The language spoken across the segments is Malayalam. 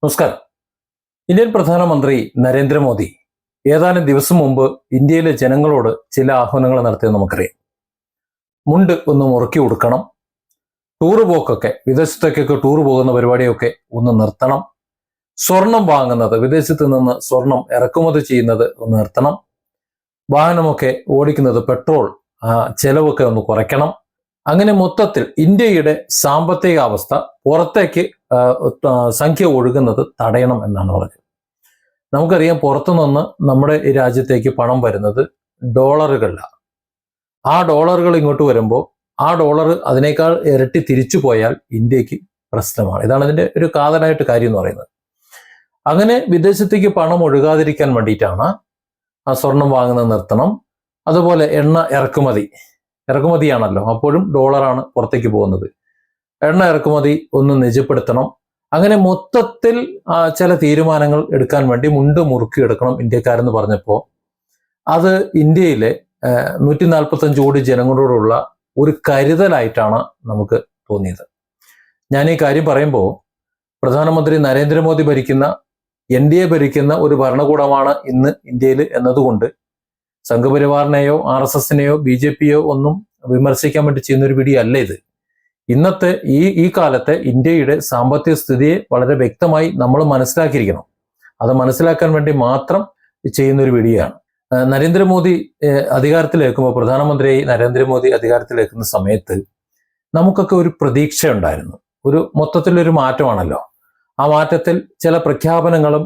നമസ്കാരം. ഇന്ത്യൻ പ്രധാനമന്ത്രി നരേന്ദ്രമോദി ഏതാനും ദിവസം മുമ്പ് ഇന്ത്യയിലെ ജനങ്ങളോട് ചില ആഹ്വാനങ്ങൾ നടത്തിയെന്ന് നമുക്കറിയാം. മുണ്ട് ഒന്ന് മുറുക്കി കൊടുക്കണം, ടൂറ് പോക്കൊക്കെ വിദേശത്തേക്കൊക്കെ ടൂർ പോകുന്ന പരിപാടിയൊക്കെ ഒന്ന് നിർത്തണം, സ്വർണം വാങ്ങുന്നത് വിദേശത്ത് നിന്ന് സ്വർണം ഇറക്കുമതി ചെയ്യുന്നത് ഒന്ന് നിർത്തണം, വാഹനമൊക്കെ ഓടിക്കുന്നത് പെട്രോൾ ചെലവൊക്കെ ഒന്ന് കുറയ്ക്കണം. അങ്ങനെ മൊത്തത്തിൽ ഇന്ത്യയുടെ സാമ്പത്തിക അവസ്ഥ പുറത്തേക്ക് സംഖ്യ ഒഴുകുന്നത് തടയണം എന്നാണ് പറഞ്ഞത്. നമുക്കറിയാം, പുറത്തുനിന്ന് നമ്മുടെ ഈ രാജ്യത്തേക്ക് പണം വരുന്നത് ഡോളറുകളിലാണ്. ആ ഡോളറുകൾ ഇങ്ങോട്ട് വരുമ്പോൾ ആ ഡോളർ അതിനേക്കാൾ ഇരട്ടി തിരിച്ചു പോയാൽ ഇന്ത്യക്ക് പ്രശ്നമാണ്. ഇതാണ് ഇതിന്റെ ഒരു കാതലായിട്ട് കാര്യം എന്ന് പറയുന്നത്. അങ്ങനെ വിദേശത്തേക്ക് പണം ഒഴുകാതിരിക്കാൻ വേണ്ടിയിട്ടാണ് ആ സ്വർണം വാങ്ങുന്നത് നിർത്തണം. അതുപോലെ എണ്ണ ഇറക്കുമതിയാണല്ലോ, അപ്പോഴും ഡോളറാണ് പുറത്തേക്ക് പോകുന്നത്. എണ്ണ ഇറക്കുമതി ഒന്ന് നിജപ്പെടുത്തണം. അങ്ങനെ മൊത്തത്തിൽ ചില തീരുമാനങ്ങൾ എടുക്കാൻ വേണ്ടി മുണ്ട് മുറുക്കി എടുക്കണം ഇന്ത്യക്കാരെന്ന് പറഞ്ഞപ്പോൾ അത് ഇന്ത്യയിലെ 145 കോടി ജനങ്ങളോടുള്ള ഒരു കരുതലായിട്ടാണ് നമുക്ക് തോന്നിയത്. ഞാൻ ഈ കാര്യം പറയുമ്പോൾ പ്രധാനമന്ത്രി നരേന്ദ്രമോദി ഭരിക്കുന്ന NDA ഭരിക്കുന്ന ഒരു ഭരണകൂടമാണ് ഇന്ന് ഇന്ത്യയിൽ എന്നതുകൊണ്ട് സംഘപരിവാറിനെയോ RSSനെയോ BJPയോ ഒന്നും വിമർശിക്കാൻ വേണ്ടി ചെയ്യുന്ന ഒരു വീഡിയോ അല്ല ഇത്. ഇന്നത്തെ ഈ കാലത്തെ ഇന്ത്യയുടെ സാമ്പത്തിക സ്ഥിതിയെ വളരെ വ്യക്തമായി നമ്മൾ മനസ്സിലാക്കിയിരിക്കണം. അത് മനസ്സിലാക്കാൻ വേണ്ടി മാത്രം ചെയ്യുന്ന ഒരു വീഡിയോ ആണ്. നരേന്ദ്രമോദി അധികാരത്തിലേക്കുമ്പോൾ പ്രധാനമന്ത്രി നരേന്ദ്രമോദി അധികാരത്തിലേക്കുന്ന സമയത്ത് നമുക്കൊക്കെ ഒരു പ്രതീക്ഷ ഉണ്ടായിരുന്നു. ഒരു മൊത്തത്തിലൊരു മാറ്റമാണല്ലോ. ആ മാറ്റത്തിൽ ചില പ്രഖ്യാപനങ്ങളും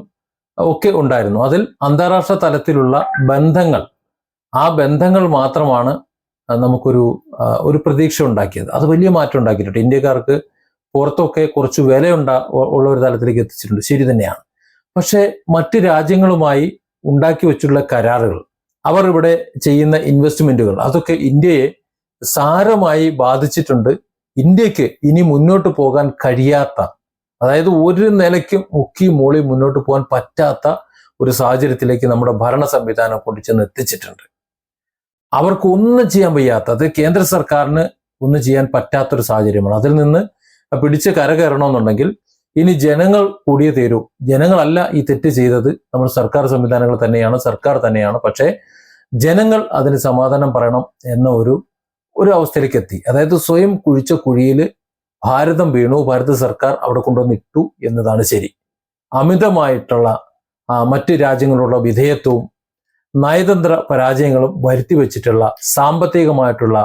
ഒക്കെ ഉണ്ടായിരുന്നു. അതിൽ അന്താരാഷ്ട്ര തലത്തിലുള്ള ബന്ധങ്ങൾ, ആ ബന്ധങ്ങൾ മാത്രമാണ് നമുക്കൊരു പ്രതീക്ഷ ഉണ്ടാക്കിയത്. അത് വലിയ മാറ്റം ഉണ്ടാക്കിയിട്ടുണ്ട്. ഇന്ത്യക്കാർക്ക് പുറത്തൊക്കെ കുറച്ച് ഉള്ള ഒരു തലത്തിലേക്ക് എത്തിച്ചിട്ടുണ്ട്. ശരി തന്നെയാണ്. പക്ഷെ മറ്റ് രാജ്യങ്ങളുമായി ഉണ്ടാക്കി വെച്ചുള്ള കരാറുകൾ, അവർ ഇവിടെ ചെയ്യുന്ന ഇൻവെസ്റ്റ്മെന്റുകൾ, അതൊക്കെ ഇന്ത്യയെ സാരമായി ബാധിച്ചിട്ടുണ്ട്. ഇന്ത്യക്ക് ഇനി മുന്നോട്ട് പോകാൻ കഴിയാത്ത, അതായത് ഒരു നിലയ്ക്ക് മുക്കി മൂളി മുന്നോട്ട് പോകാൻ പറ്റാത്ത ഒരു സാഹചര്യത്തിലേക്ക് നമ്മുടെ ഭരണ സംവിധാനം കൊണ്ടുചെന്ന് എത്തിച്ചിട്ടുണ്ട്. അവർക്ക് ഒന്നും ചെയ്യാൻ വയ്യാത്തത്, കേന്ദ്ര സർക്കാരിന് ഒന്നും ചെയ്യാൻ പറ്റാത്തൊരു സാഹചര്യമാണ്. അതിൽ നിന്ന് പിടിച്ച് കരകയറണമെന്നുണ്ടെങ്കിൽ ഇനി ജനങ്ങൾ കൂടിയേ തീരൂ. ജനങ്ങളല്ല ഈ തെറ്റ് ചെയ്തത്, നമ്മുടെ സർക്കാർ സംവിധാനങ്ങൾ തന്നെയാണ്, സർക്കാർ തന്നെയാണ്. പക്ഷേ ജനങ്ങൾ അതിന് സമാധാനം പറയണം എന്ന ഒരു അവസ്ഥയിലേക്ക് എത്തി. അതായത് സ്വയം കുഴിച്ച കുഴിയിൽ ഭാരതം വീണു, ഭാരത സർക്കാർ അവിടെ കൊണ്ടുവന്നിട്ടു എന്നതാണ് ശരി. അമിതമായിട്ടുള്ള മറ്റ് രാജ്യങ്ങളുള്ള വിധേയത്വവും നയതന്ത്ര പരാജയങ്ങളും വരുത്തി വെച്ചിട്ടുള്ള സാമ്പത്തികമായിട്ടുള്ള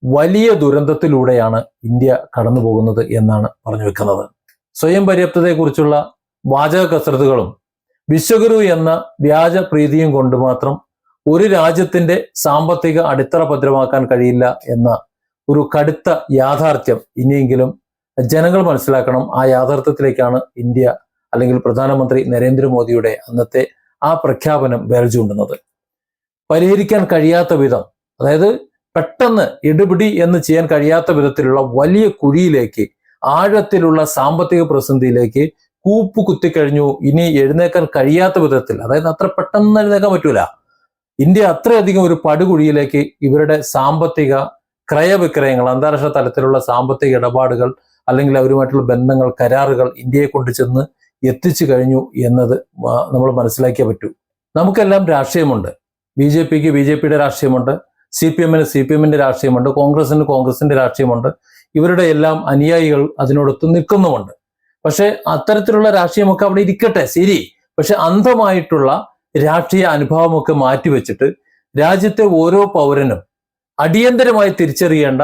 വലിയ ദുരന്തത്തിലൂടെയാണ് ഇന്ത്യ കടന്നു പോകുന്നത് എന്നാണ് പറഞ്ഞു വെക്കുന്നത്. സ്വയം പര്യാപ്തതയെക്കുറിച്ചുള്ള വാചക കസരത്തുകളും വിശ്വഗുരു എന്ന വ്യാജ പ്രീതിയും കൊണ്ട് മാത്രം ഒരു രാജ്യത്തിന്റെ സാമ്പത്തിക അടിത്തറ ഭദ്രമാക്കാൻ കഴിയില്ല എന്ന ഒരു കടുത്ത യാഥാർത്ഥ്യം ഇനിയെങ്കിലും ജനങ്ങൾ മനസ്സിലാക്കണം. ആ യാഥാർത്ഥ്യത്തിലേക്കാണ് ഇന്ത്യ അല്ലെങ്കിൽ പ്രധാനമന്ത്രി നരേന്ദ്രമോദിയുടെ അന്നത്തെ ആ പ്രഖ്യാപനം വിരൽ ചൂണ്ടുന്നത്. പരിഹരിക്കാൻ കഴിയാത്ത വിധം, അതായത് പെട്ടെന്ന് ഇടുപിടി എന്ന് ചെയ്യാൻ കഴിയാത്ത വിധത്തിലുള്ള വലിയ കുഴിയിലേക്ക്, ആഴത്തിലുള്ള സാമ്പത്തിക പ്രതിസന്ധിയിലേക്ക് കൂപ്പ് കുത്തിക്കഴിഞ്ഞു. ഇനി എഴുന്നേക്കാൻ കഴിയാത്ത വിധത്തിൽ, അതായത് അത്ര പെട്ടെന്ന് എഴുന്നേക്കാൻ പറ്റൂല. ഇന്ത്യ അത്രയധികം ഒരു പടുകുഴിയിലേക്ക് ഇവരുടെ സാമ്പത്തിക ക്രയവിക്രയങ്ങൾ, അന്താരാഷ്ട്ര തലത്തിലുള്ള സാമ്പത്തിക ഇടപാടുകൾ അല്ലെങ്കിൽ അവരുമായിട്ടുള്ള ബന്ധങ്ങൾ, കരാറുകൾ ഇന്ത്യയെ കൊണ്ട് ചെന്ന് എത്തിച്ചു കഴിഞ്ഞു എന്നത് നമ്മൾ മനസ്സിലാക്കിയേ പറ്റൂ. നമുക്കെല്ലാം രാഷ്ട്രീയമുണ്ട്. BJPക്ക് BJPയുടെ രാഷ്ട്രീയമുണ്ട്, CPMന് CPMന്റെ രാഷ്ട്രീയമുണ്ട്, കോൺഗ്രസിന്റെ രാഷ്ട്രീയമുണ്ട്. ഇവരുടെ എല്ലാം അനുയായികൾ അതിനോടൊത്ത് നിൽക്കുന്നുമുണ്ട്. പക്ഷെ അത്തരത്തിലുള്ള രാഷ്ട്രീയമൊക്കെ അവിടെ ഇരിക്കട്ടെ, ശരി. പക്ഷെ അന്ധമായിട്ടുള്ള രാഷ്ട്രീയ അനുഭവമൊക്കെ മാറ്റിവെച്ചിട്ട് രാജ്യത്തെ ഓരോ പൗരനും അടിയന്തരമായി തിരിച്ചറിയേണ്ട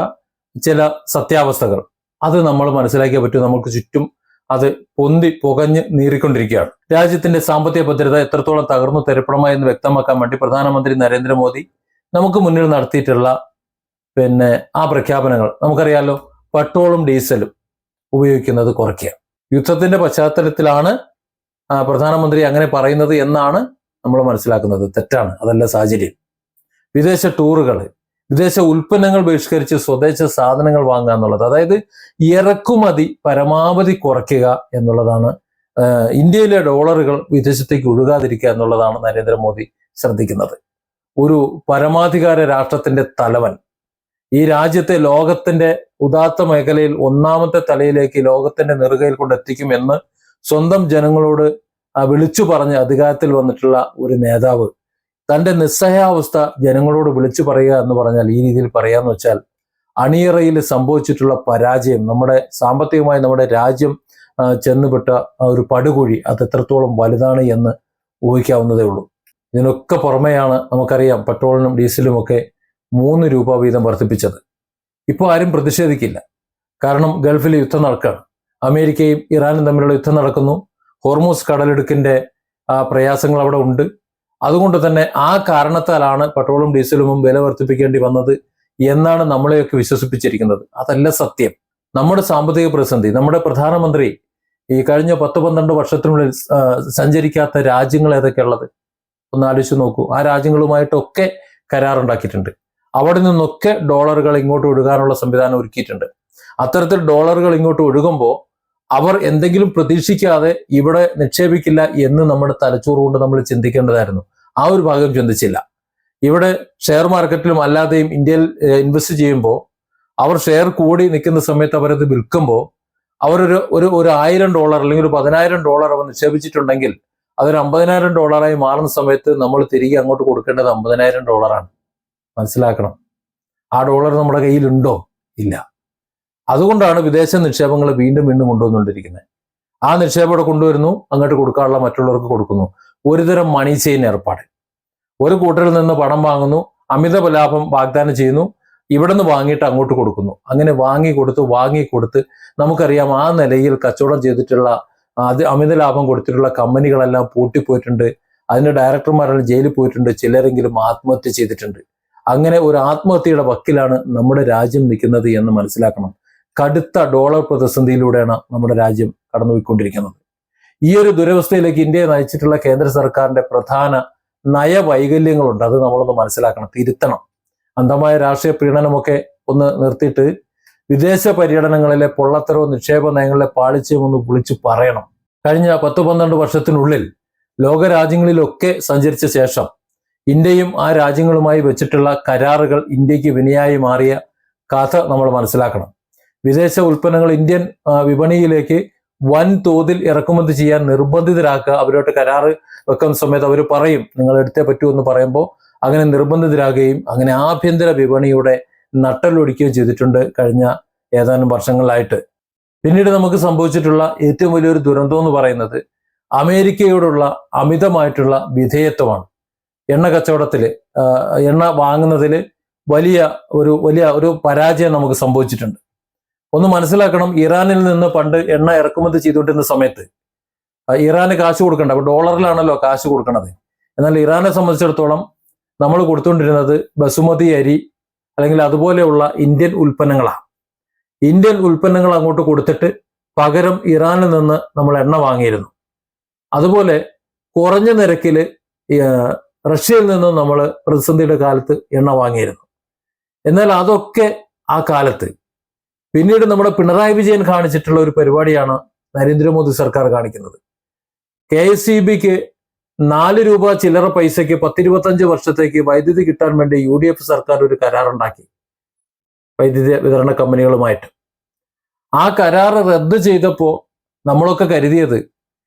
ചില സത്യാവസ്ഥകൾ, അത് നമ്മൾ മനസ്സിലാക്കിയേ പറ്റൂ. നമുക്ക് ചുറ്റും അത് പുകഞ്ഞ് നീറിക്കൊണ്ടിരിക്കുകയാണ്. രാജ്യത്തിന്റെ സാമ്പത്തിക ഭദ്രത എത്രത്തോളം തകർന്നു തരിപ്പണമായി എന്ന് വ്യക്തമാക്കാൻ വേണ്ടി പ്രധാനമന്ത്രി നരേന്ദ്രമോദി നമുക്ക് മുന്നിൽ നടത്തിയിട്ടുള്ള ആ പ്രഖ്യാപനങ്ങൾ നമുക്കറിയാലോ. പെട്രോളും ഡീസലും ഉപയോഗിക്കുന്നത് കുറയ്ക്കുക. യുദ്ധത്തിന്റെ പശ്ചാത്തലത്തിലാണ് പ്രധാനമന്ത്രി അങ്ങനെ പറയുന്നത് എന്നാണ് നമ്മൾ മനസ്സിലാക്കുന്നത്. തെറ്റാണ്, അതല്ല സാഹചര്യം. വിദേശ ടൂറുകൾ, വിദേശ ഉൽപ്പന്നങ്ങൾ ബഹിഷ്കരിച്ച് സ്വദേശ സാധനങ്ങൾ വാങ്ങുക എന്നുള്ളത്, അതായത് ഇറക്കുമതി പരമാവധി കുറയ്ക്കുക എന്നുള്ളതാണ്. ഇന്ത്യയിലെ ഡോളറുകൾ വിദേശത്തേക്ക് ഒഴുകാതിരിക്കുക എന്നുള്ളതാണ് നരേന്ദ്രമോദി ശ്രദ്ധിക്കുന്നത്. ഒരു പരമാധികാര രാഷ്ട്രത്തിന്റെ തലവൻ ഈ രാജ്യത്തെ ലോകത്തിന്റെ ഉദാത്ത മേഖലയിൽ ഒന്നാമത്തെ തലയിലേക്ക് ലോകത്തിന്റെ നെറുകയിൽ കൊണ്ടെത്തിക്കുമെന്ന് സ്വന്തം ജനങ്ങളോട് വിളിച്ചു പറഞ്ഞ് അധികാരത്തിൽ വന്നിട്ടുള്ള ഒരു നേതാവ് തന്റെ നിസ്സഹായാവസ്ഥ ജനങ്ങളോട് വിളിച്ചു പറയുക എന്ന് പറഞ്ഞാൽ, ഈ രീതിയിൽ പറയാന്ന് വെച്ചാൽ, അണിയറയിൽ സംഭവിച്ചിട്ടുള്ള പരാജയം, നമ്മുടെ സാമ്പത്തികമായി നമ്മുടെ രാജ്യം ചെന്നുപെട്ട ഒരു പടുകുഴി അത് എത്രത്തോളം വലുതാണ് എന്ന് ഊഹിക്കാവുന്നതേ ഉള്ളൂ. ഇതിനൊക്കെ പുറമെയാണ് നമുക്കറിയാം പെട്രോളിനും ഡീസലും ഒക്കെ 3 രൂപ വീതം വർദ്ധിപ്പിച്ചത്. ഇപ്പോൾ ആരും പ്രതിഷേധിക്കില്ല. കാരണം ഗൾഫിൽ യുദ്ധം നടക്കുകയാണ്. അമേരിക്കയും ഇറാനും തമ്മിലുള്ള യുദ്ധം നടക്കുന്നു. ഹോർമൂസ് കടലിടുക്കിന്റെ പ്രയാസങ്ങൾ അവിടെ ഉണ്ട്. അതുകൊണ്ട് തന്നെ ആ കാരണത്താലാണ് പെട്രോളും ഡീസലും വില വർദ്ധിപ്പിക്കേണ്ടി വന്നത് എന്നാണ് നമ്മളെയൊക്കെ വിശ്വസിപ്പിച്ചിരിക്കുന്നത്. അതല്ല സത്യം. നമ്മുടെ സാമ്പത്തിക പ്രതിസന്ധി, നമ്മുടെ പ്രധാനമന്ത്രി ഈ കഴിഞ്ഞ 10-12 വർഷത്തിനുള്ളിൽ സഞ്ചരിക്കാത്ത രാജ്യങ്ങൾ ഏതൊക്കെയുള്ളത് ഒന്ന് ആലോചിച്ച് നോക്കൂ. ആ രാജ്യങ്ങളുമായിട്ടൊക്കെ കരാറുണ്ടാക്കിയിട്ടുണ്ട്. അവിടെ നിന്നൊക്കെ ഡോളറുകൾ ഇങ്ങോട്ട് ഒഴുകാനുള്ള സംവിധാനം ഒരുക്കിയിട്ടുണ്ട്. അത്തരത്തിൽ ഡോളറുകൾ ഇങ്ങോട്ട് ഒഴുകുമ്പോൾ അവർ എന്തെങ്കിലും പ്രതീക്ഷിക്കാതെ ഇവിടെ നിക്ഷേപിക്കില്ല എന്ന് നമ്മുടെ തലച്ചോറ് കൊണ്ട് നമ്മൾ ചിന്തിക്കേണ്ടതായിരുന്നു. ആ ഒരു ഭാഗം ചിന്തിച്ചില്ല. ഇവിടെ ഷെയർ മാർക്കറ്റിലും അല്ലാതെയും ഇന്ത്യയിൽ ഇൻവെസ്റ്റ് ചെയ്യുമ്പോൾ അവർ ഷെയർ കൂടി നിൽക്കുന്ന സമയത്ത് അവരത് വിൽക്കുമ്പോൾ അവരൊരു $1000 അല്ലെങ്കിൽ ഒരു $10,000 അവർ നിക്ഷേപിച്ചിട്ടുണ്ടെങ്കിൽ അതൊരു $50,000 മാറുന്ന സമയത്ത് നമ്മൾ തിരികെ അങ്ങോട്ട് കൊടുക്കേണ്ടത് $50,000. മനസ്സിലാക്കണം. ആ ഡോളർ നമ്മുടെ കയ്യിലുണ്ടോ? ഇല്ല. അതുകൊണ്ടാണ് വിദേശ നിക്ഷേപങ്ങൾ വീണ്ടും വീണ്ടും കൊണ്ടുവന്നുകൊണ്ടിരിക്കുന്നത്. ആ നിക്ഷേപം ഇവിടെ കൊണ്ടുവരുന്നു, അങ്ങോട്ട് കൊടുക്കാനുള്ള മറ്റുള്ളവർക്ക് കൊടുക്കുന്നു. ഒരുതരം മണി ചെയിൻ ഏർപ്പാട്. ഒരു കൂട്ടരിൽ നിന്ന് പണം വാങ്ങുന്നു, അമിത ലാഭം വാഗ്ദാനം ചെയ്യുന്നു, ഇവിടെ നിന്ന് വാങ്ങിയിട്ട് അങ്ങോട്ട് കൊടുക്കുന്നു. അങ്ങനെ വാങ്ങിക്കൊടുത്ത് നമുക്കറിയാം ആ നിലയിൽ കച്ചവടം ചെയ്തിട്ടുള്ള അമിത ലാഭം കൊടുത്തിട്ടുള്ള കമ്പനികളെല്ലാം പൂട്ടിപ്പോയിട്ടുണ്ട്. അതിന്റെ ഡയറക്ടർമാരെല്ലാം ജയിലിൽ പോയിട്ടുണ്ട്. ചിലരെങ്കിലും ആത്മഹത്യ ചെയ്തിട്ടുണ്ട്. അങ്ങനെ ഒരു ആത്മഹത്യയുടെ വക്കിലാണ് നമ്മുടെ രാജ്യം നിൽക്കുന്നത് എന്ന് മനസ്സിലാക്കണം. കടുത്ത ഡോളർ പ്രതിസന്ധിയിലൂടെയാണ് നമ്മുടെ രാജ്യം കടന്നുപോയിക്കൊണ്ടിരിക്കുന്നത്. ഈ ഒരു ദുരവസ്ഥയിലേക്ക് ഇന്ത്യയെ നയിച്ചിട്ടുള്ള കേന്ദ്ര സർക്കാരിന്റെ പ്രധാന നയവൈകല്യങ്ങളുണ്ട്. അത് നമ്മളൊന്ന് മനസ്സിലാക്കണം, തിരുത്തണം. അന്ധമായ രാഷ്ട്രീയ പ്രീണനമൊക്കെ ഒന്ന് നിർത്തിയിട്ട് വിദേശ പര്യടനങ്ങളിലെ പൊള്ളത്തരവും നിക്ഷേപ നയങ്ങളിലെ പാളിച്ചയും ഒന്ന് വിളിച്ചു പറയണം. കഴിഞ്ഞ 10-12 വർഷത്തിനുള്ളിൽ ലോകരാജ്യങ്ങളിലൊക്കെ സഞ്ചരിച്ച ശേഷം ഇന്ത്യയും ആ രാജ്യങ്ങളുമായി വെച്ചിട്ടുള്ള കരാറുകൾ ഇന്ത്യക്ക് വിനയായി മാറിയ കഥ നമ്മൾ മനസ്സിലാക്കണം. വിദേശ ഉൽപ്പന്നങ്ങൾ ഇന്ത്യൻ വിപണിയിലേക്ക് വൻതോതിൽ ഇറക്കുമതി ചെയ്യാൻ നിർബന്ധിതരാക്കുക. അവരോട്ട് കരാറ് വെക്കുന്ന സമയത്ത് അവർ പറയും നിങ്ങൾ എടുത്തേ പറ്റൂ എന്ന് പറയുമ്പോൾ അങ്ങനെ നിർബന്ധിതരാകുകയും അങ്ങനെ ആഭ്യന്തര വിപണിയുടെ നട്ടലൊടിക്കുകയും ചെയ്തിട്ടുണ്ട് കഴിഞ്ഞ ഏതാനും വർഷങ്ങളിലായിട്ട്. പിന്നീട് നമുക്ക് സംഭവിച്ചിട്ടുള്ള ഏറ്റവും വലിയൊരു ദുരന്തം എന്ന് പറയുന്നത് അമേരിക്കയോടുള്ള അമിതമായിട്ടുള്ള വിധേയത്വമാണ്. എണ്ണ കച്ചവടത്തിൽ, എണ്ണ വാങ്ങുന്നതിൽ വലിയ ഒരു പരാജയം നമുക്ക് സംഭവിച്ചിട്ടുണ്ട്. ഒന്ന് മനസ്സിലാക്കണം, ഇറാനിൽ നിന്ന് പണ്ട് എണ്ണ ഇറക്കുമതി ചെയ്തുകൊണ്ടിരുന്ന സമയത്ത് ഇറാന് കാശ് കൊടുക്കണ്ട, അപ്പൊ ഡോളറിലാണല്ലോ കാശ് കൊടുക്കണത്. എന്നാൽ ഇറാനെ സംബന്ധിച്ചിടത്തോളം നമ്മൾ കൊടുത്തുകൊണ്ടിരുന്നത് ബസുമതി അരി അല്ലെങ്കിൽ അതുപോലെയുള്ള ഇന്ത്യൻ ഉൽപ്പന്നങ്ങളാണ്. ഇന്ത്യൻ ഉൽപ്പന്നങ്ങൾ അങ്ങോട്ട് കൊടുത്തിട്ട് പകരം ഇറാനിൽ നിന്ന് നമ്മൾ എണ്ണ വാങ്ങിയിരുന്നു. അതുപോലെ കുറഞ്ഞ നിരക്കിൽ റഷ്യയിൽ നിന്നും നമ്മൾ പ്രതിസന്ധിയുടെ കാലത്ത് എണ്ണ വാങ്ങിയിരുന്നു. എന്നാൽ അതൊക്കെ ആ കാലത്ത്. പിന്നീട് നമ്മുടെ പിണറായി വിജയൻ കാണിച്ചിട്ടുള്ള ഒരു പരിപാടിയാണ് നരേന്ദ്രമോദി സർക്കാർ കാണിക്കുന്നത്. KSEBക്ക് 4 രൂപ ചില്ലറ പൈസയ്ക്ക് 10-25 വർഷത്തേക്ക് വൈദ്യുതി കിട്ടാൻ വേണ്ടി UDF സർക്കാർ ഒരു കരാറുണ്ടാക്കി വൈദ്യുതി വിതരണ കമ്പനികളുമായിട്ട്. ആ കരാർ റദ്ദ് ചെയ്തപ്പോൾ നമ്മളൊക്കെ കരുതിയത്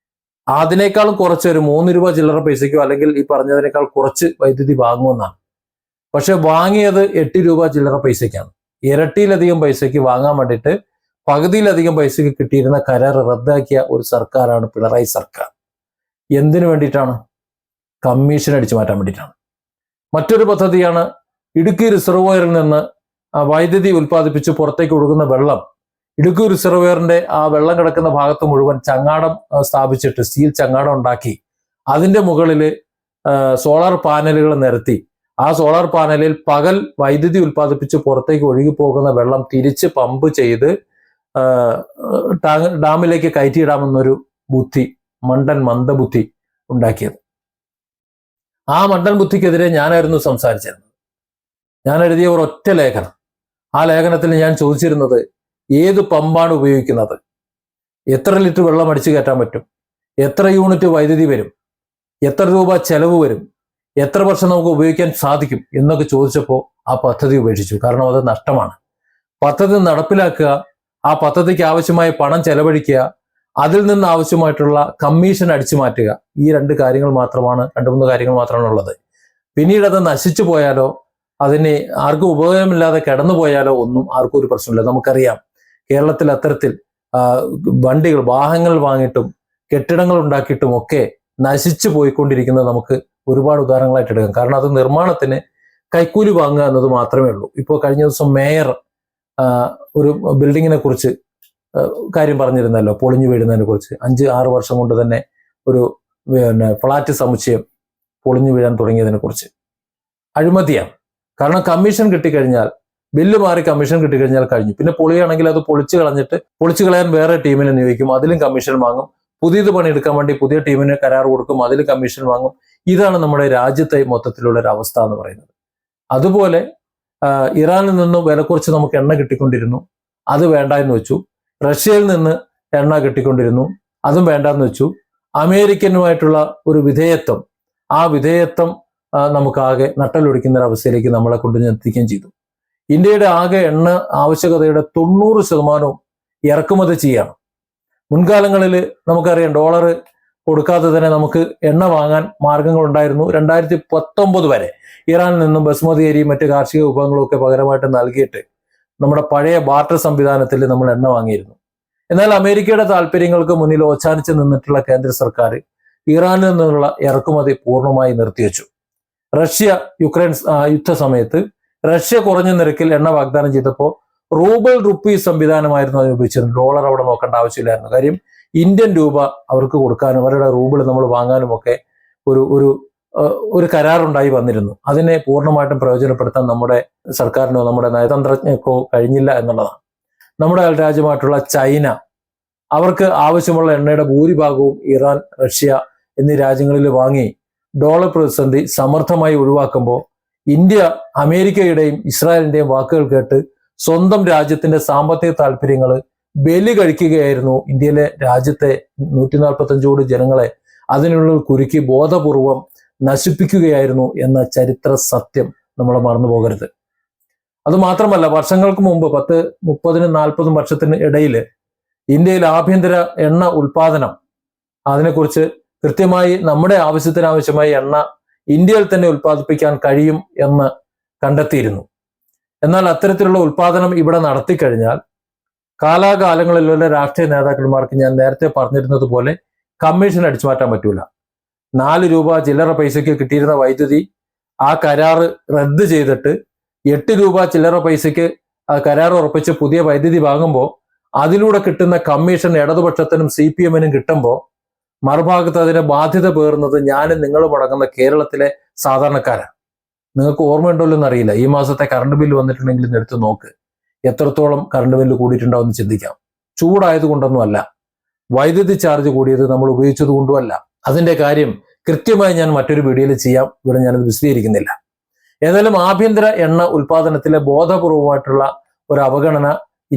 അതിനേക്കാളും കുറച്ച് ഒരു 3 രൂപ ചില്ലറ പൈസയ്ക്കോ അല്ലെങ്കിൽ ഈ പറഞ്ഞതിനേക്കാൾ കുറച്ച് വൈദ്യുതി വാങ്ങുമെന്നാണ്. പക്ഷെ വാങ്ങിയത് 8 രൂപ ചില്ലറ പൈസയ്ക്കാണ്. ഇരട്ടിയിലധികം പൈസയ്ക്ക് വാങ്ങാൻ വേണ്ടിയിട്ട് പകുതിയിലധികം പൈസയ്ക്ക് കിട്ടിയിരുന്ന കരാർ റദ്ദാക്കിയ ഒരു സർക്കാരാണ് പിണറായി സർക്കാർ. എന്തിനു വേണ്ടിയിട്ടാണ്? കമ്മീഷൻ അടിച്ചു മാറ്റാൻ വേണ്ടിയിട്ടാണ്. മറ്റൊരു പദ്ധതിയാണ് ഇടുക്കി റിസർവോയറിൽ നിന്ന് വൈദ്യുതി ഉൽപ്പാദിപ്പിച്ച് പുറത്തേക്ക് ഒഴുകുന്ന വെള്ളം ഇടുക്കി റിസർവോയറിന്റെ ആ വെള്ളം കിടക്കുന്ന ഭാഗത്ത് മുഴുവൻ ചങ്ങാടം സ്ഥാപിച്ചിട്ട് സ്റ്റീൽ ചങ്ങാടം ഉണ്ടാക്കി അതിന്റെ മുകളിൽ സോളാർ പാനലുകൾ നിരത്തി ആ സോളാർ പാനലിൽ പകൽ വൈദ്യുതി ഉൽപ്പാദിപ്പിച്ച് പുറത്തേക്ക് ഒഴുകി പോകുന്ന വെള്ളം തിരിച്ച് പമ്പ് ചെയ്ത് ഡാമിലേക്ക് കയറ്റിയിടാമെന്നൊരു ബുദ്ധി, മന്ദബുദ്ധി ഉണ്ടാക്കിയത്. ആ മണ്ടൻ ബുദ്ധിക്കെതിരെ ഞാനായിരുന്നു സംസാരിച്ചിരുന്നത്. ഞാൻ എഴുതിയ ഒരൊറ്റ ലേഖനം. ആ ലേഖനത്തിൽ ഞാൻ ചോദിച്ചിരുന്നത് ഏത് പമ്പാണ് ഉപയോഗിക്കുന്നത്, എത്ര ലിറ്റർ വെള്ളം അടിച്ചു കയറ്റാൻ പറ്റും, എത്ര യൂണിറ്റ് വൈദ്യുതി വരും, എത്ര രൂപ ചെലവ് വരും, എത്ര വർഷം നമുക്ക് ഉപയോഗിക്കാൻ സാധിക്കും എന്നൊക്കെ ചോദിച്ചപ്പോൾ ആ പദ്ധതി ഉപേക്ഷിച്ചു. കാരണം അത് നഷ്ടമാണ്. പദ്ധതി നടപ്പിലാക്കുക, ആ പദ്ധതിക്ക് ആവശ്യമായ പണം ചെലവഴിക്കുക, അതിൽ നിന്ന് ആവശ്യമായിട്ടുള്ള കമ്മീഷൻ അടിച്ചു മാറ്റുക. ഈ രണ്ട് മൂന്ന് കാര്യങ്ങൾ മാത്രമാണ് ഉള്ളത്. പിന്നീട് അത് നശിച്ചു പോയാലോ, അതിന് ആർക്കും ഉപയോഗമില്ലാതെ കിടന്നു പോയാലോ ഒന്നും ആർക്കും ഒരു പ്രശ്നമില്ല. നമുക്കറിയാം കേരളത്തിൽ അത്തരത്തിൽ വാഹനങ്ങൾ വാങ്ങിയിട്ടും കെട്ടിടങ്ങൾ ഉണ്ടാക്കിയിട്ടും ഒക്കെ നശിച്ചു പോയിക്കൊണ്ടിരിക്കുന്നത് നമുക്ക് ഒരുപാട് ഉദാഹരണങ്ങളായിട്ട് എടുക്കാം. കാരണം അത് നിർമ്മാണത്തിന് കൈക്കൂലി വാങ്ങുക എന്നത് മാത്രമേ ഉള്ളൂ. ഇപ്പോൾ കഴിഞ്ഞ ദിവസം മേയർ ഒരു ബിൽഡിങ്ങിനെ കുറിച്ച് കാര്യം പറഞ്ഞിരുന്നല്ലോ, പൊളിഞ്ഞു വീഴുന്നതിനെ കുറിച്ച്. 5-6 വർഷം കൊണ്ട് തന്നെ ഒരു ഫ്ലാറ്റ് സമുച്ചയം പൊളിഞ്ഞു വീഴാൻ തുടങ്ങിയതിനെ കുറിച്ച്. അഴിമതിയാണ്. കാരണം കമ്മീഷൻ കിട്ടിക്കഴിഞ്ഞാൽ, ബില്ല് മാറി കമ്മീഷൻ കിട്ടിക്കഴിഞ്ഞാൽ കഴിഞ്ഞു. പിന്നെ പൊളിയാണെങ്കിൽ അത് പൊളിച്ചു കളയാൻ വേറെ ടീമിനെ നിയോഗിക്കും, അതിലും കമ്മീഷൻ വാങ്ങും. പുതിയത് പണിയെടുക്കാൻ വേണ്ടി പുതിയ ടീമിന് കരാർ കൊടുക്കും, അതിൽ കമ്മീഷൻ വാങ്ങും. ഇതാണ് നമ്മുടെ രാജ്യത്തെ മൊത്തത്തിലുള്ള ഒരു അവസ്ഥ എന്ന് പറയുന്നത്. അതുപോലെ ഇറാനിൽ നിന്നും വില കുറച്ച് നമുക്ക് എണ്ണ കിട്ടിക്കൊണ്ടിരുന്നു, അത് വേണ്ട എന്ന് വെച്ചു. റഷ്യയിൽ നിന്ന് എണ്ണ കിട്ടിക്കൊണ്ടിരുന്നു, അതും വേണ്ടെന്ന് വെച്ചു. അമേരിക്കനുമായിട്ടുള്ള ഒരു വിധേയത്വം, ആ വിധേയത്വം നമുക്കാകെ നട്ടലൊടിക്കുന്ന ഒരു അവസ്ഥയിലേക്ക് നമ്മളെ കൊണ്ട് എത്തിക്കുകയും ചെയ്തു. ഇന്ത്യയുടെ ആകെ എണ്ണ ആവശ്യകതയുടെ 90% ഇറക്കുമതി ചെയ്യാണ്. മുൻകാലങ്ങളിൽ നമുക്കറിയാം ഡോളർ കൊടുക്കാതെ തന്നെ നമുക്ക് എണ്ണ വാങ്ങാൻ മാർഗങ്ങൾ ഉണ്ടായിരുന്നു. 2019 വരെ ഇറാനിൽ നിന്നും ബസ്മതി അരിയും മറ്റ് കാർഷിക വിഭവങ്ങളും ഒക്കെ പകരമായിട്ട് നൽകിയിട്ട് നമ്മുടെ പഴയ ബാർട്ടർ സംവിധാനത്തിൽ നമ്മൾ എണ്ണ വാങ്ങിയിരുന്നു. എന്നാൽ അമേരിക്കയുടെ താല്പര്യങ്ങൾക്ക് മുന്നിൽ ഓച്ചാനിച്ച് നിന്നിട്ടുള്ള കേന്ദ്ര സർക്കാർ ഇറാനിൽ നിന്നുള്ള ഇറക്കുമതി പൂർണ്ണമായി നിർത്തിവെച്ചു. യുക്രൈൻ യുദ്ധ സമയത്ത് റഷ്യ കുറഞ്ഞ നിരക്കിൽ എണ്ണ വാഗ്ദാനം ചെയ്തപ്പോൾ റൂബിൾ റുപ്പി സംവിധാനമായിരുന്നു അതിന് ഉപയോഗിച്ചിരുന്നത്. ഡോളർ അവിടെ നോക്കേണ്ട ആവശ്യമില്ലായിരുന്നു. കാര്യം ഇന്ത്യൻ രൂപ അവർക്ക് കൊടുക്കാനും അവരുടെ റൂബിൾ നമ്മൾ വാങ്ങാനും ഒക്കെ ഒരു കരാറുണ്ടായി വന്നിരുന്നു. അതിനെ പൂർണ്ണമായിട്ടും പ്രയോജനപ്പെടുത്താൻ നമ്മുടെ സർക്കാരിനോ നമ്മുടെ നയതന്ത്രജ്ഞർക്കോ കഴിഞ്ഞില്ല എന്നുള്ളതാണ്. നമ്മുടെ രാജ്യമായിട്ടുള്ള ചൈന, അവർക്ക് ആവശ്യമുള്ള എണ്ണയുടെ ഭൂരിഭാഗവും ഇറാൻ, റഷ്യ എന്നീ രാജ്യങ്ങളിൽ വാങ്ങി ഡോളർ പ്രതിസന്ധി സമർത്ഥമായി ഒഴിവാക്കുമ്പോൾ ഇന്ത്യ അമേരിക്കയുടെയും ഇസ്രായേലിന്റെയും വാക്കുകൾ കേട്ട് സ്വന്തം രാജ്യത്തിന്റെ സാമ്പത്തിക താല്പര്യങ്ങൾ ബലി കഴിക്കുകയായിരുന്നു. ഇന്ത്യയിലെ രാജ്യത്തെ 145 കോടി ജനങ്ങളെ അതിനുള്ളിൽ കുരുക്കി ബോധപൂർവം നശിപ്പിക്കുകയായിരുന്നു എന്ന ചരിത്ര സത്യം നമ്മൾ മറന്നു പോകരുത്. അതുമാത്രമല്ല, വർഷങ്ങൾക്ക് മുമ്പ് 10, 30, 40 വർഷത്തിന് ഇടയിൽ ഇന്ത്യയിൽ ആഭ്യന്തര എണ്ണ ഉൽപാദനം, അതിനെക്കുറിച്ച് കൃത്യമായി നമ്മുടെ ആവശ്യത്തിനാവശ്യമായി എണ്ണ ഇന്ത്യയിൽ തന്നെ ഉൽപ്പാദിപ്പിക്കാൻ കഴിയും എന്ന് കണ്ടെത്തിയിരുന്നു. എന്നാൽ അത്തരത്തിലുള്ള ഉൽപാദനം ഇവിടെ നടത്തിക്കഴിഞ്ഞാൽ കാലാകാലങ്ങളിലുള്ള രാഷ്ട്രീയ നേതാക്കന്മാർക്ക് ഞാൻ നേരത്തെ പറഞ്ഞിരുന്നത് പോലെ കമ്മീഷൻ അടിച്ചു മാറ്റാൻ പറ്റൂല. 4 രൂപ ചില്ലറ പൈസയ്ക്ക് കിട്ടിയിരുന്ന വൈദ്യുതി ആ കരാറ് റദ്ദ് ചെയ്തിട്ട് 8 രൂപ ചില്ലറ പൈസയ്ക്ക് ആ കരാർ ഉറപ്പിച്ച് പുതിയ വൈദ്യുതി വാങ്ങുമ്പോൾ അതിലൂടെ കിട്ടുന്ന കമ്മീഷൻ ഇടതുപക്ഷത്തിനും CPM-നും കിട്ടുമ്പോൾ മറുഭാഗത്ത് അതിനെ ബാധ്യത പേറുന്നത് ഞാനും നിങ്ങളും അടങ്ങുന്ന കേരളത്തിലെ സാധാരണക്കാരാണ്. നിങ്ങൾക്ക് ഓർമ്മയുണ്ടല്ലോ എന്നറിയില്ല, ഈ മാസത്തെ കറണ്ട് ബില്ല് വന്നിട്ടുണ്ടെങ്കിൽ ഇന്ന് എടുത്ത് നോക്ക്, എത്രത്തോളം കറണ്ട് ബില്ല് കൂടിയിട്ടുണ്ടാവും എന്ന് ചിന്തിക്കാം. ചൂടായതുകൊണ്ടൊന്നുമല്ല, വൈദ്യുതി ചാർജ് കൂടിയത് നമ്മൾ ഉപയോഗിച്ചത് കൊണ്ടുമല്ല. അതിന്റെ കാര്യം കൃത്യമായി ഞാൻ മറ്റൊരു വീഡിയോയിൽ ചെയ്യാം, ഇവിടെ ഞാനത് വിശദീകരിക്കുന്നില്ല. ഏതായാലും ആഭ്യന്തര എണ്ണ ഉൽപാദനത്തിലെ ബോധപൂർവമായിട്ടുള്ള ഒരു അവഗണന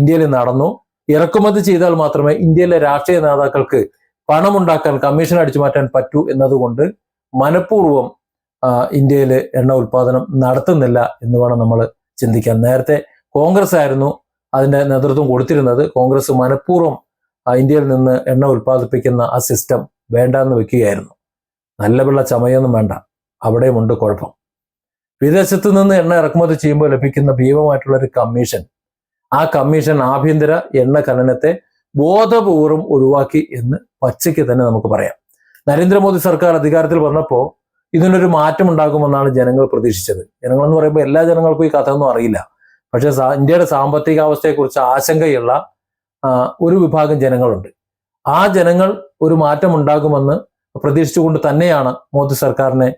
ഇന്ത്യയിൽ നടന്നു. ഇറക്കുമതി ചെയ്താൽ മാത്രമേ ഇന്ത്യയിലെ രാഷ്ട്രീയ നേതാക്കൾക്ക് പണമുണ്ടാക്കാൻ, കമ്മീഷൻ അടിച്ചു മാറ്റാൻ പറ്റൂ എന്നതുകൊണ്ട് മനഃപൂർവ്വം ഇന്ത്യയിൽ എണ്ണ ഉൽപാദനം നടത്തുന്നില്ല എന്ന് വേണം നമ്മൾ ചിന്തിക്കാൻ. നേരത്തെ കോൺഗ്രസ് ആയിരുന്നു അതിന്റെ നേതൃത്വം കൊടുത്തിരുന്നത്. കോൺഗ്രസ് മനഃപൂർവ്വം ഇന്ത്യയിൽ നിന്ന് എണ്ണ ഉൽപ്പാദിപ്പിക്കുന്ന ആ സിസ്റ്റം വേണ്ടാന്ന് വെക്കുകയായിരുന്നു. നല്ല വെള്ള ചമയൊന്നും വേണ്ട, അവിടെയുമുണ്ട് കുഴപ്പം. വിദേശത്ത് നിന്ന് എണ്ണ ഇറക്കുമതി ചെയ്യുമ്പോൾ ലഭിക്കുന്ന ഭീമമായിട്ടുള്ള ഒരു കമ്മീഷൻ, ആ കമ്മീഷൻ ആഭ്യന്തര എണ്ണ ഖനനത്തെ ബോധപൂർവം ഒഴിവാക്കി എന്ന് പച്ചയ്ക്ക് തന്നെ നമുക്ക് പറയാം. നരേന്ദ്രമോദി സർക്കാർ അധികാരത്തിൽ വന്നപ്പോൾ ഇതിനൊരു മാറ്റം ഉണ്ടാകുമെന്നാണ് ജനങ്ങൾ പ്രതീക്ഷിച്ചത്. ജനങ്ങൾ എന്ന് പറയുമ്പോൾ എല്ലാ ജനങ്ങൾക്കും ഈ കഥയൊന്നും അറിയില്ല. പക്ഷെ ഇന്ത്യയുടെ സാമ്പത്തികാവസ്ഥയെക്കുറിച്ച് ആശങ്കയുള്ള ഒരു വിഭാഗം ജനങ്ങളുണ്ട്. ആ ജനങ്ങൾ ഒരു മാറ്റം ഉണ്ടാകുമെന്ന് പ്രതീക്ഷിച്ചുകൊണ്ട് തന്നെയാണ് മോദി സർക്കാരിനെ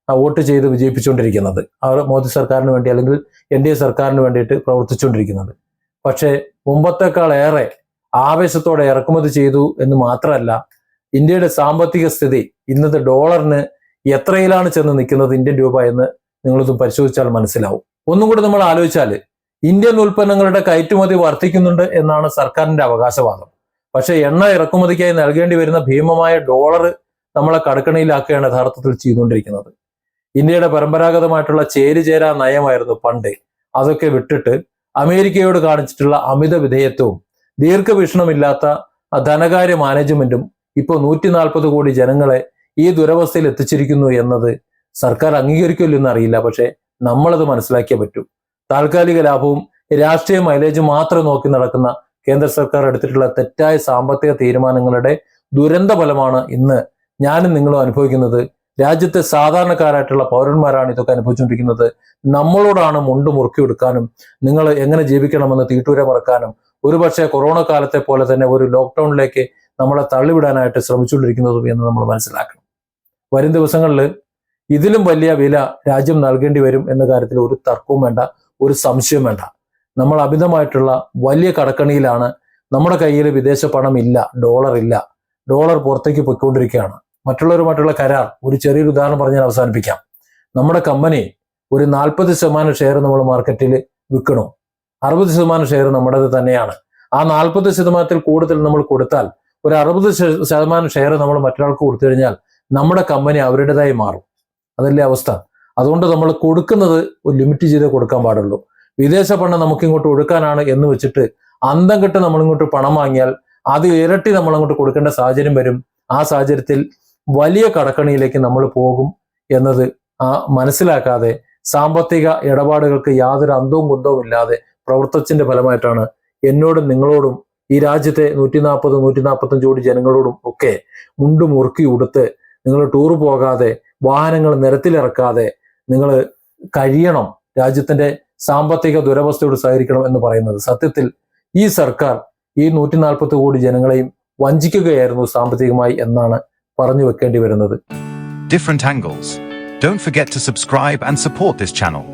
വോട്ട് ചെയ്ത് വിജയിപ്പിച്ചുകൊണ്ടിരിക്കുന്നത്. അവർ മോദി സർക്കാരിന് വേണ്ടി അല്ലെങ്കിൽ NDA സർക്കാരിന് വേണ്ടിയിട്ട് പ്രവർത്തിച്ചുകൊണ്ടിരിക്കുന്നത്. പക്ഷേ മുമ്പത്തേക്കാളേറെ ആവേശത്തോടെ ഇറക്കുമതി ചെയ്തു എന്ന് മാത്രമല്ല, ഇന്ത്യയുടെ സാമ്പത്തിക സ്ഥിതി ഇന്നത്തെ ഡോളറിന് എത്രയിലാണ് ചെന്ന് നിൽക്കുന്നത് ഇന്ത്യൻ രൂപ എന്ന് നിങ്ങളിത് പരിശോധിച്ചാൽ മനസ്സിലാവും. ഒന്നും കൂടി നമ്മൾ ആലോചിച്ചാൽ ഇന്ത്യൻ ഉൽപ്പന്നങ്ങളുടെ കയറ്റുമതി വർദ്ധിക്കുന്നുണ്ട് എന്നാണ് സർക്കാരിന്റെ അവകാശവാദം. പക്ഷെ എണ്ണ ഇറക്കുമതിക്കായി നൽകേണ്ടി വരുന്ന ഭീമമായ ഡോളർ നമ്മളെ കടക്കണിയിലാക്കുകയാണ് യഥാർത്ഥത്തിൽ ചെയ്തുകൊണ്ടിരിക്കുന്നത്. ഇന്ത്യയുടെ പരമ്പരാഗതമായിട്ടുള്ള ചേരിചേരാ നയമായിരുന്നു പണ്ട്. അതൊക്കെ വിട്ടിട്ട് അമേരിക്കയോട് കാണിച്ചിട്ടുള്ള അമിത വിധേയത്വവും ദീർഘവീക്ഷണമില്ലാത്ത ധനകാര്യ മാനേജ്മെന്റും ഇപ്പോൾ 140 കോടി ജനങ്ങളെ ഈ ദുരവസ്ഥയിൽ എത്തിച്ചിരിക്കുന്നു എന്നത് സർക്കാർ അംഗീകരിക്കില്ലെന്ന് അറിയില്ല. പക്ഷെ നമ്മളത് മനസ്സിലാക്കിയേ പറ്റൂ. താൽക്കാലിക ലാഭവും രാഷ്ട്രീയ മൈലേജും മാത്രം നോക്കി നടക്കുന്ന കേന്ദ്ര സർക്കാർ എടുത്തിട്ടുള്ള തെറ്റായ സാമ്പത്തിക തീരുമാനങ്ങളുടെ ദുരന്ത ഫലമാണ് ഇന്ന് ഞാനും നിങ്ങളും അനുഭവിക്കുന്നത്. രാജ്യത്തെ സാധാരണക്കാരായിട്ടുള്ള പൗരന്മാരാണ് ഇതൊക്കെ അനുഭവിച്ചുകൊണ്ടിരിക്കുന്നത്. നമ്മളോടാണ് മുണ്ട് മുറുക്കിയെടുക്കാനും നിങ്ങൾ എങ്ങനെ ജീവിക്കണമെന്ന് തീട്ടൂര മറക്കാനും ഒരുപക്ഷെ കൊറോണ കാലത്തെ പോലെ തന്നെ ഒരു ലോക്ക്ഡൌണിലേക്ക് നമ്മളെ തള്ളിവിടാനായിട്ട് ശ്രമിച്ചുകൊണ്ടിരിക്കുന്നതും എന്ന് നമ്മൾ മനസ്സിലാക്കണം. വരും ദിവസങ്ങളിൽ ഇതിലും വലിയ വില രാജ്യം നൽകേണ്ടി വരും എന്ന കാര്യത്തിൽ ഒരു തർക്കവും വേണ്ട, ഒരു സംശയവും വേണ്ട. നമ്മൾ അമിതമായിട്ടുള്ള വലിയ കടക്കണിയിലാണ്. നമ്മുടെ കയ്യിൽ വിദേശ പണം ഇല്ല, ഡോളർ ഇല്ല, ഡോളർ പുറത്തേക്ക് പൊയ്ക്കൊണ്ടിരിക്കുകയാണ്. മറ്റുള്ളവരുമായിട്ടുള്ള കരാർ ഒരു ചെറിയൊരു ഉദാഹരണം പറഞ്ഞാൽ അവസാനിപ്പിക്കാം. നമ്മുടെ കമ്പനി ഒരു 40% ഷെയർ നമ്മൾ മാർക്കറ്റിൽ വിൽക്കണോ, 60% ഷെയർ നമ്മുടേത് തന്നെയാണ്. ആ 40% കൂടുതൽ നമ്മൾ കൊടുത്താൽ ഒരു 60% ഷെയർ നമ്മൾ മറ്റൊരാൾക്ക് കൊടുത്തു കഴിഞ്ഞാൽ നമ്മുടെ കമ്പനി അവരുടേതായി മാറും. അതല്ലേ അവസ്ഥ? അതുകൊണ്ട് നമ്മൾ കൊടുക്കുന്നത് ഒരു ലിമിറ്റ് ചെയ്തേ കൊടുക്കാൻ പാടുള്ളൂ. വിദേശ പണം നമുക്ക് ഇങ്ങോട്ട് ഒടുക്കാനാണ് എന്ന് വെച്ചിട്ട് അന്തം കെട്ട് നമ്മളിങ്ങോട്ട് പണം വാങ്ങിയാൽ അത് ഇരട്ടി നമ്മളങ്ങോട്ട് കൊടുക്കേണ്ട സാഹചര്യം വരും. ആ സാഹചര്യത്തിൽ വലിയ കടക്കണിയിലേക്ക് നമ്മൾ പോകും എന്നത് മനസ്സിലാക്കാതെ സാമ്പത്തിക ഇടപാടുകൾക്ക് യാതൊരു അന്തവും കുന്തവും ഇല്ലാതെ പ്രവർത്തിച്ചതിന്റെ ഫലമായിട്ടാണ് എന്നോടും നിങ്ങളോടും ഈ രാജ്യത്തെ 140-145 കോടി ജനങ്ങളോടും ഒക്കെ മുണ്ട് മുറുക്കി ഉടുത്ത് നിങ്ങൾ ടൂർ പോകാതെ വാഹനങ്ങൾ നിരത്തിലിറക്കാതെ നിങ്ങൾ കഴിയണം, രാജ്യത്തിന്റെ സാമ്പത്തിക ദുരവസ്ഥയോട് സഹകരിക്കണം എന്ന് പറയുന്നത്. സത്യത്തിൽ ഈ സർക്കാർ ഈ 140 കോടി ജനങ്ങളെയും വഞ്ചിക്കുകയായിരുന്നു സാമ്പത്തികമായി എന്നാണ് പറഞ്ഞു വെക്കേണ്ടി വരുന്നത്. Different angles. Don't forget to subscribe and support this channel.